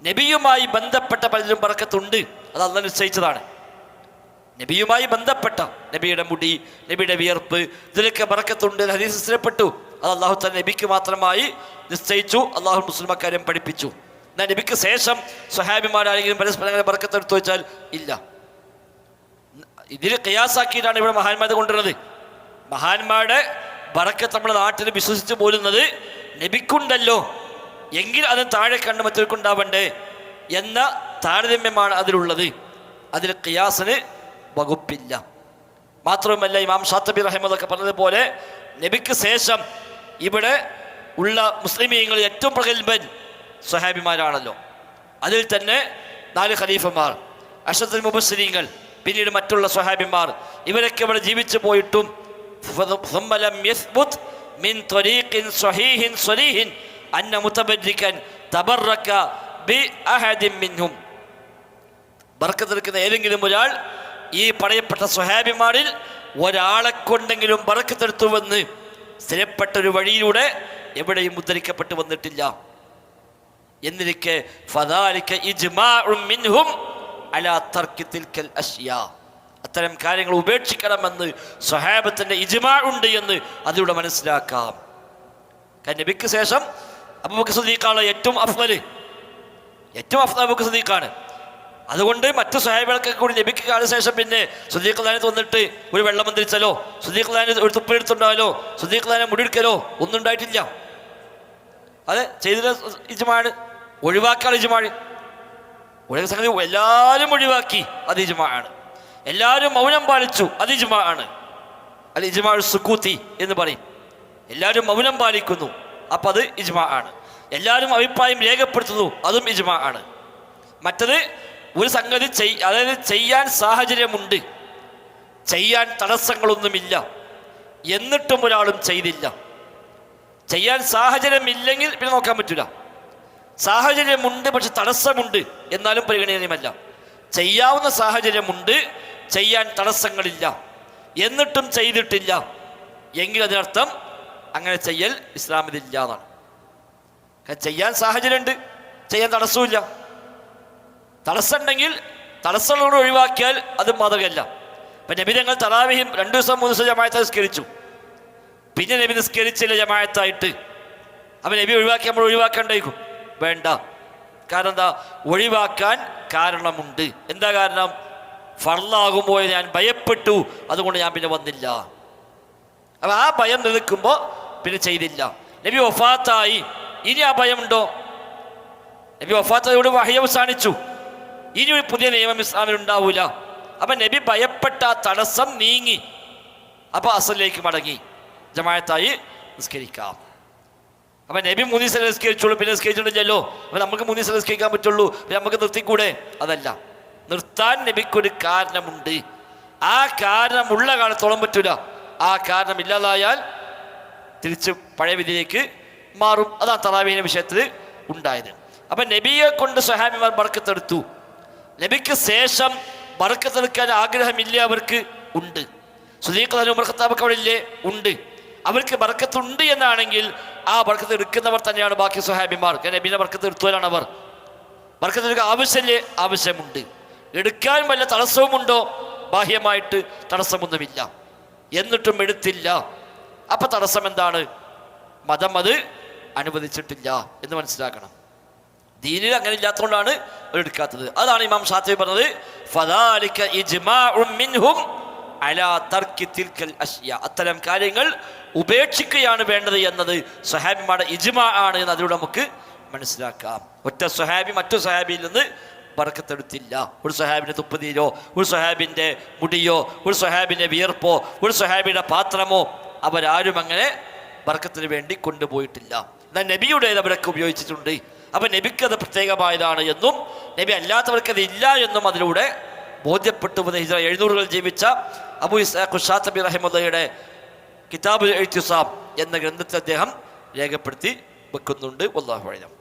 നബിയുമായി ബന്ധപ്പെട്ട പലരും ബറക്കത്തുണ്ട്, അത് അള്ളാഹ് നിശ്ചയിച്ചതാണ്. നബിയുമായി ബന്ധപ്പെട്ട നബിയുടെ മുടി, നബിയുടെ വിയർപ്പ്, ഇതിലൊക്കെ ബറക്കത്തുണ്ട് ഹദീസ് സ്ഥിരപ്പെട്ടു. അത് അള്ളാഹു തആല നബിക്ക് മാത്രമായി നിശ്ചയിച്ചു. അള്ളാഹു മുസ്ലിമക്കാരെയും പഠിപ്പിച്ചു. എന്നാൽ നബിക്ക് ശേഷം സ്വഹാബിമാരാരെങ്കിലും പരസ്പരം ബറക്കത്ത് എടുത്തു വെച്ചാൽ ഇല്ല. ഇതിൽ ഖിയാസാക്കിയിട്ടാണ് ഇവിടെ മഹാന്മാരെ കൊണ്ടുവരുന്നത്. മഹാന്മാരുടെ ബറക്കത്ത് നമ്മുടെ നാട്ടിൽ വിശ്വസിച്ച് പോരുന്നത് നബിക്കുണ്ടല്ലോ എങ്കിൽ അതിന് താഴെ കണ്ട് മറ്റൊരുക്കുണ്ടാവണ്ടേ എന്ന താരതമ്യമാണ് അതിലുള്ളത്. അതിൽ ഖിയാസിന് വകുപ്പില്ല. മാത്രവുമല്ല, ഇമാം ഷാത്തിബി റഹിമഹുള്ളാഹ് പറഞ്ഞതുപോലെ നബിക്ക് ശേഷം ഇവിടെ ഉള്ള മുസ്ലിമീങ്ങളിൽ ഏറ്റവും പ്രഗത്ഭൻ സ്വഹാബിമാരാണല്ലോ. അതിൽ തന്നെ 4 ഖലീഫമാർ, അശ്റഫുൽ മുബശ്ശിരീങ്ങൾ, പിന്നീട് മറ്റുള്ള സ്വഹാബിമാർ, ഇവരൊക്കെ ഇവിടെ ജീവിച്ചു പോയിട്ടും ബർക്കത്തെടുക്കുന്ന ഏതെങ്കിലും ഒരാൾ ഈ പറയപ്പെട്ട സ്വഹാബിമാരിൽ ഒരാളെ കൊണ്ടെങ്കിലും ബർക്കത്തെടുത്തുവെന്ന് സ്ഥിരപ്പെട്ടൊരു വഴിയിലൂടെ എവിടെയും ഉദ്ധരിക്കപ്പെട്ടു വന്നിട്ടില്ല. എന്നിരിക്കെ ഫദാലിക ഇജ്മാഉം മിൻഹും അലാ തർക്കി തിൽക്കൽ അശ്യാ, അത്തരം കാര്യങ്ങൾ ഉപേക്ഷിക്കണമെന്ന് സ്വഹാബത്തിന്റെ ഇജ്മാ ഉണ്ട് എന്ന് അതിലൂടെ മനസ്സിലാക്കാം. കാരണം നബിക്ക് ശേഷം അബൂബക്കർ സിദ്ദീഖാണ് ഏറ്റവും അഫ്ളൽ അബൂബക്കർ സിദ്ദീഖാണ്. അതുകൊണ്ട് മറ്റു സ്വഹാബികൾക്ക് കൂടി നബിക്ക് കാലം ശേഷം പിന്നെ സിദ്ദീഖ് റളിയല്ലാഹു വന്നിട്ട് ഒരു വെള്ളം മന്ത്രിച്ചാലോ, സിദ്ദീഖ് റളിയല്ലാഹു ഒരു തുപ്പലെടുത്തുണ്ടായാലോ, സിദ്ദീഖ് റളിയല്ലാഹു മുടിയെടുക്കലോ ഒന്നും ഉണ്ടായിട്ടില്ല. അത് ചെയ്ത ഇജ്മാണ്, ഒഴിവാക്കാൻ ഇജ്മാണ്. ഒരേ സംഗതി എല്ലാവരും ഒഴിവാക്കി, അത് ഇജ്മാണ്. എല്ലാവരും മൗനം പാലിച്ചു, അത് ഇജ്മാണ്. അല്ല, ഇജ്മാഉ സുക്കൂത്തി എന്ന് പറയും. എല്ലാവരും മൗനം പാലിക്കുന്നു, അപ്പം അത് ഇജ്മാണ്. എല്ലാവരും അഭിപ്രായം രേഖപ്പെടുത്തുന്നു, അതും ഇജ്മാണ്. മറ്റത് ഒരു സംഗതി അതായത് ചെയ്യാൻ സാഹചര്യമുണ്ട്, ചെയ്യാൻ തടസ്സങ്ങളൊന്നുമില്ല, എന്നിട്ടും ഒരാളും ചെയ്തില്ല. ചെയ്യാൻ സാഹചര്യമില്ലെങ്കിൽ പിന്നെ നോക്കാൻ പറ്റില്ല. സാഹചര്യമുണ്ട് പക്ഷെ തടസ്സമുണ്ട്, എന്നാലും പരിഗണനീയമല്ല. ചെയ്യാവുന്ന സാഹചര്യമുണ്ട്, ചെയ്യാൻ തടസ്സങ്ങളില്ല, എന്നിട്ടും ചെയ്തിട്ടില്ല എങ്കിൽ അതിനർത്ഥം അങ്ങനെ ചെയ്യൽ ഇസ്ലാമിലില്ല എന്നാണ്. ചെയ്യാൻ സാഹചര്യമുണ്ട്, ചെയ്യാൻ തടസ്സമില്ല. തടസ്സം ഉണ്ടെങ്കിൽ തടസ്സങ്ങളോട് ഒഴിവാക്കിയാൽ അത് മാതൃകയല്ല. ഇപ്പം നബി ഞങ്ങൾ തറാവീഹും 2 ദിവസം 3 ദിവസം ജമാഅത്തായി നിസ്കരിച്ചു, പിന്നെ നബി നിസ്കരിച്ചില്ല ജമാഅത്തായിട്ട്. അപ്പം നബി ഒഴിവാക്കി നമ്മൾ ഒഴിവാക്കണ്ടായിരിക്കും? വേണ്ട. കാരണം എന്താ? ഒഴിവാക്കാൻ കാരണമുണ്ട്. എന്താ കാരണം? ഫർളാകുമ്പോൾ ഞാൻ ഭയപ്പെട്ടു, അതുകൊണ്ട് ഞാൻ പിന്നെ വന്നില്ല. അപ്പം ആ ഭയം നിൽക്കുമ്പോൾ പിന്നെ ചെയ്തില്ല. നബി വഫാത്തായി, ഇനി ആ ഭയമുണ്ടോ? നബി വഫാത്തായോട് വഹി അവസാനിച്ചു, ഇനി ഒരു പുതിയ നിയമം ഇസ്ലാമിൽ ഉണ്ടാവൂല. അപ്പം നബി ഭയപ്പെട്ട ആ തടസ്സം നീങ്ങി, അപ്പം അസലിലേക്ക് മടങ്ങി ജമാഅത്തായി നിസ്കരിക്കാം. അപ്പം നബി 3 ദിവസം നിസ്കരിച്ചുള്ളൂ, പിന്നെ നിസ്കരിച്ചിട്ടില്ലല്ലോ. അപ്പം നമുക്ക് 3 ദിവസം നിസ്കരിക്കാൻ പറ്റുള്ളൂ, പിന്നെ നമുക്ക് നിർത്തിക്കൂടെ? അതല്ല, നിർത്താൻ നബിക്കൊരു കാരണമുണ്ട്. ആ കാരണമുള്ള കാലത്തോളം പറ്റൂല. ആ കാരണം ഇല്ലാതായാൽ തിരിച്ച് പഴയ വിധിയിലേക്ക് മാറും. അതാണ് തറാവീഹിന്റെ വിഷയത്തിൽ ഉണ്ടായത്. അപ്പം നബിയെ കൊണ്ട് സ്വഹാബിമാർ ബർക്കത്തെടുത്തു. നബിക്ക് ശേഷം ബർക്കത്തെടുക്കാൻ ആഗ്രഹമില്ല, അവർക്ക് ഉണ്ട്. സിദ്ദീഖ് റളിയല്ലാഹു ഉമർ ഖത്താബൊക്കെ അവിടെ ഇല്ലേ? ഉണ്ട്. അവർക്ക് ബർക്കത്തുണ്ട് എന്നാണെങ്കിൽ ആ ബർക്കത്ത് എടുക്കുന്നവർ തന്നെയാണ് ബാക്കി സ്വഹാബിമാർ. നബിയുടെ ബർക്കത്ത് എടുത്തവരാണ് അവർ. ബർക്കത്ത് എടുക്കാൻ ആവശ്യമില്ലേ? ആവശ്യമുണ്ട്. എടുക്കാൻ വല്ല തടസ്സവുമുണ്ടോ? ബാഹ്യമായിട്ട് തടസ്സമൊന്നുമില്ല, എന്നിട്ടും എടുത്തില്ല. അപ്പം തടസ്സം എന്താണ്? മതം അത് അനുവദിച്ചിട്ടില്ല എന്ന് മനസ്സിലാക്കണം. ദീനിൽ അങ്ങനെ ഇല്ലാത്തതുകൊണ്ടാണ് എടുക്കാത്തത്. അതാണ് ഇമാം ഷാത്തിബി പറഞ്ഞത്, ഫദാലിക ഇജ്മാഉം മിൻഹും അലാ തർക്കി തിൽക്കൽ അശ്യാ, അത്തരം കാര്യങ്ങൾ ഉപേക്ഷിക്കുകയാണ് വേണ്ടത് എന്നത് സ്വഹാബിമാരുടെ ഇജ്മാ ആണ് എന്ന് അതിലൂടെ നമുക്ക് മനസ്സിലാക്കാം. ഒറ്റ സ്വഹാബി മറ്റു സ്വഹാബിയിൽ നിന്ന് ബർക്കത്തെടുത്തില്ല. ഒരു സ്വഹാബിൻ്റെ തുപ്പുനീരോ, ഒരു സ്വഹാബിൻ്റെ മുടിയോ, ഒരു സ്വഹാബിൻ്റെ വിയർപ്പോ, ഒരു സ്വഹാബിയുടെ പാത്രമോ അവരാരും അങ്ങനെ ബർക്കത്തിന് വേണ്ടി കൊണ്ടുപോയിട്ടില്ല. എന്നാൽ നബിയുടേത് അവരൊക്കെ ഉപയോഗിച്ചിട്ടുണ്ട്. അപ്പം നബിക്കത് പ്രത്യേകമായതാണ് എന്നും നബി അല്ലാത്തവർക്കത് ഇല്ല എന്നും അതിലൂടെ ബോധ്യപ്പെട്ടു. ഹിജ്റ 700 ജീവിച്ച അബൂ ഇസ്ഹാഖ് ശാത്തിബി റഹിമഹുള്ളയുടെ കിതാബുൽ ഇഅ്തിസാം എന്ന ഗ്രന്ഥത്തിൽ അദ്ദേഹം രേഖപ്പെടുത്തി വെക്കുന്നുണ്ട്. വല്ലാഹു അഅലം.